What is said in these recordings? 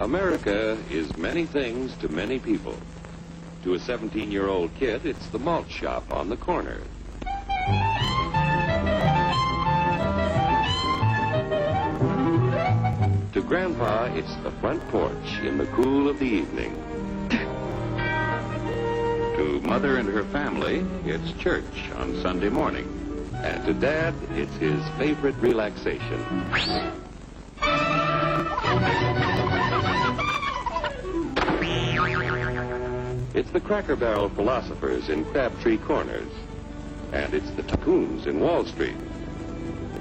America is many things to many people. To a 17-year-old kid, it's the malt shop on the corner. To Grandpa, it's the front porch in the cool of the evening. To Mother and her family, it's church on Sunday morning. And to Dad, it's his favorite relaxation. It's the Cracker Barrel philosophers in Crabtree Corners. And it's the tycoons in Wall Street.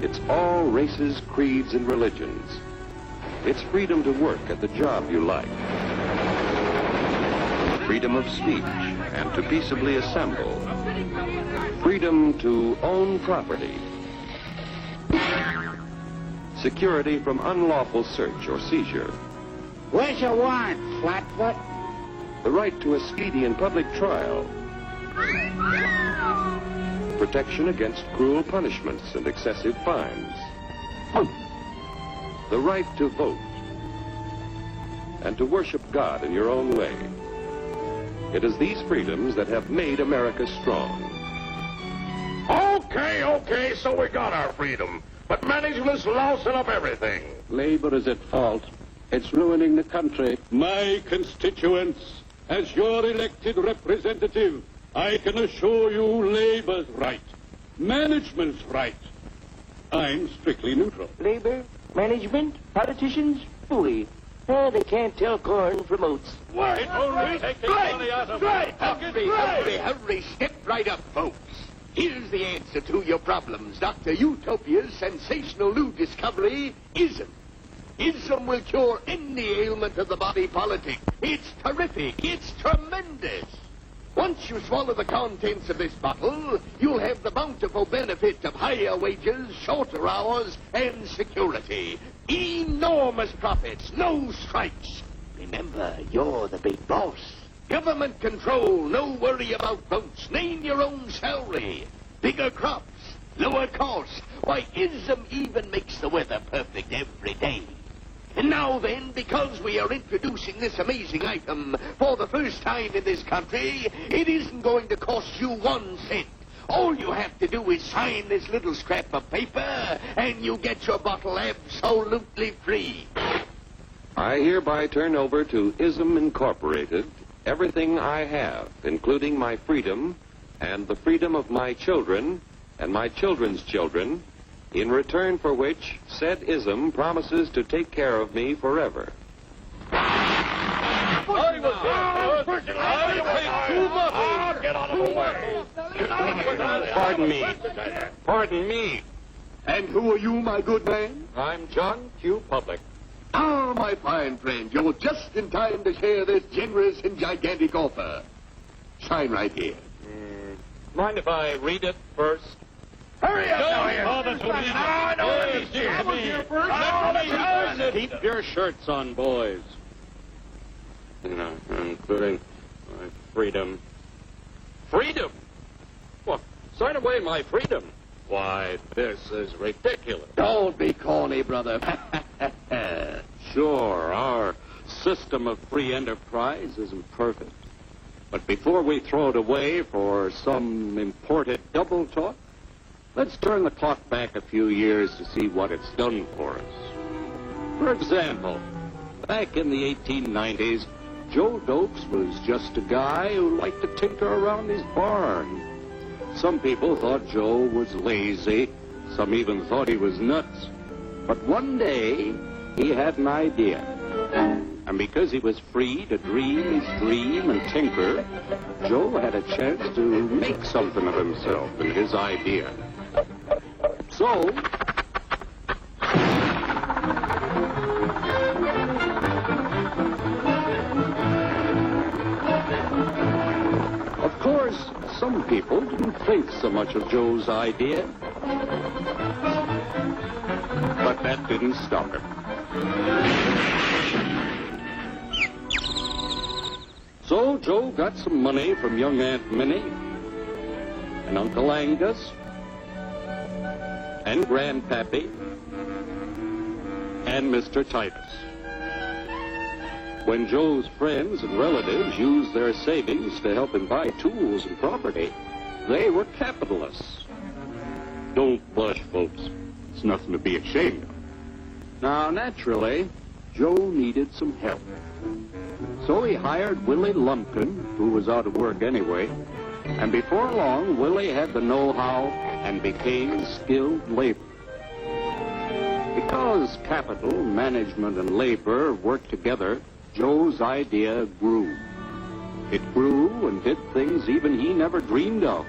It's all races, creeds, and religions. It's freedom to work at the job you like. Freedom of speech and to peaceably assemble. Freedom to own property. Security from unlawful search or seizure. Where's your warrant, Flatfoot? The right to a speedy and public trial. Protection against cruel punishments and excessive fines. The right to vote. And to worship God in your own way. It is these freedoms that have made America strong. Okay, so we got our freedom. But management's lousing up everything. Labor is at fault. It's ruining the country. My constituents, as your elected representative, I can assure you Labor's right. Management's right. I'm strictly neutral. Labor, management, politicians, fooey. They can't tell corn from oats. Wait, Hurry, step right up, folks. Here's the answer to your problems. Dr. Utopia's sensational new discovery, ism. Ism will cure any ailment of the body politic. It's terrific. It's tremendous. Once you swallow the contents of this bottle, you'll have the bountiful benefit of higher wages, shorter hours, and security. Enormous profits, no strikes. Remember, you're the big boss. Government control, no worry about votes. Name your own salary. Bigger crops, lower costs. Why, ism even makes the weather perfect every day. And now then, because we are introducing this amazing item for the first time in this country, it isn't going to cost you 1 cent. All you have to do is sign this little scrap of paper, and you get your bottle absolutely free. I hereby turn over to ISM Incorporated everything I have, including my freedom and the freedom of my children and my children's children, in return for which said ISM promises to take care of me forever. Get out of the way. Pardon me. And who are you, my good man? I'm John Q. Public. Ah, my fine friend, you're just in time to share this generous and gigantic offer. Sign right here. Mind if I read it first? Hurry up, Keep your shirts on, boys. Including my freedom. Freedom? What? Sign away my freedom? Why, this is ridiculous. Don't be corny, brother. Sure, our system of free enterprise isn't perfect. But before we throw it away for some imported double talk, let's turn the clock back a few years to see what it's done for us. For example, back in the 1890s, Joe Dopes was just a guy who liked to tinker around his barn. Some people thought Joe was lazy. Some even thought he was nuts. But one day, he had an idea. And because he was free to dream his dream and tinker, Joe had a chance to make something of himself and his idea. So, of course, some people didn't think so much of Joe's idea. But that didn't stop him. So Joe got some money from young Aunt Minnie and Uncle Angus and Grandpappy and Mr. Titus. When Joe's friends and relatives used their savings to help him buy tools and property, they were capitalists. Don't blush, folks. It's nothing to be ashamed of. Now, naturally, Joe needed some help. So he hired Willie Lumpkin, who was out of work anyway, and before long, Willie had the know-how and became skilled labor. Because capital, management, and labor worked together, Joe's idea grew. It grew and did things even he never dreamed of.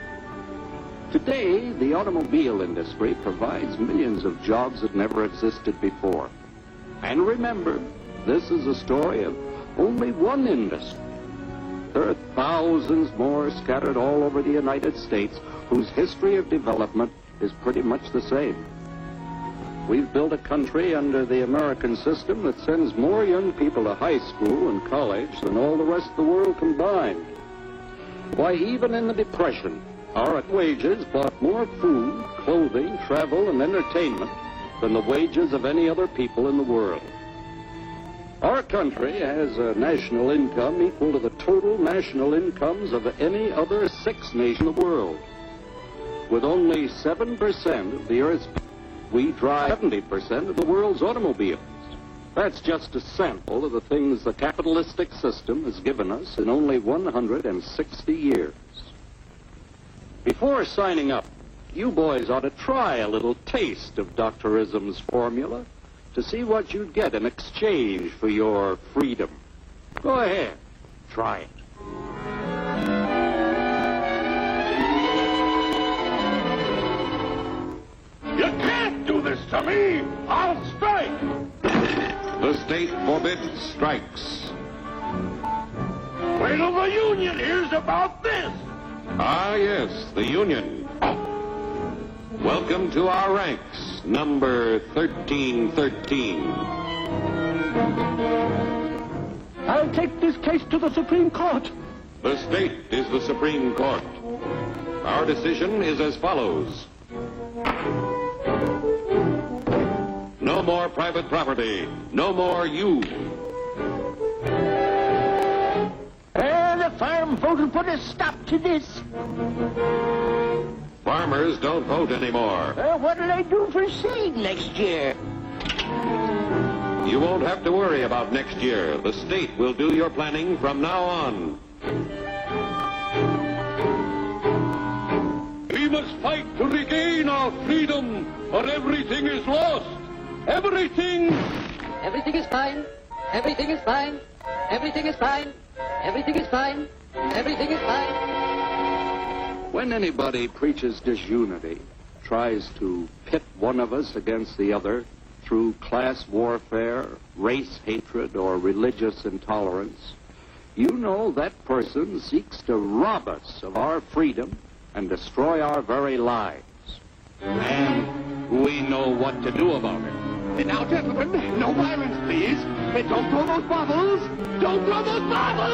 Today, the automobile industry provides millions of jobs that never existed before. And remember, this is a story of only one industry. There are thousands more scattered all over the United States whose history of development is pretty much the same. We've built a country under the American system that sends more young people to high school and college than all the rest of the world combined. Why, even in the Depression, our wages bought more food, clothing, travel, and entertainment than the wages of any other people in the world. Our country has a national income equal to the total national incomes of any other 6 nation in the world. With only 7% of the Earth's people, we drive 70% of the world's automobiles. That's just a sample of the things the capitalistic system has given us in only 160 years. Before signing up, you boys ought to try a little taste of Dr. Ism's formula to see what you'd get in exchange for your freedom. Go ahead, try it. You can't do this to me! I'll strike! The state forbids strikes. Wait till the union hears about this! Ah, yes, the Union. Welcome to our ranks, number 1313. I'll take this case to the Supreme Court. The state is the Supreme Court. Our decision is as follows. No more private property. No more you. The farm vote will put a stop to this. Farmers don't vote anymore. What'll they do for seed next year? You won't have to worry about next year. The state will do your planning from now on. We must fight to regain our freedom, or everything is lost. Everything! Everything is fine. Everything is fine. Everything is fine. Everything is fine. Everything is fine. When anybody preaches disunity, tries to pit one of us against the other through class warfare, race hatred, or religious intolerance, you know that person seeks to rob us of our freedom and destroy our very lives. And we know what to do about it. Now, gentlemen, no violence, please. Don't throw those bottles. Don't throw those bottles.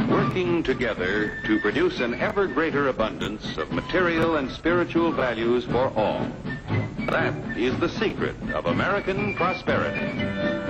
Working together to produce an ever greater abundance of material and spiritual values for all. That is the secret of American prosperity.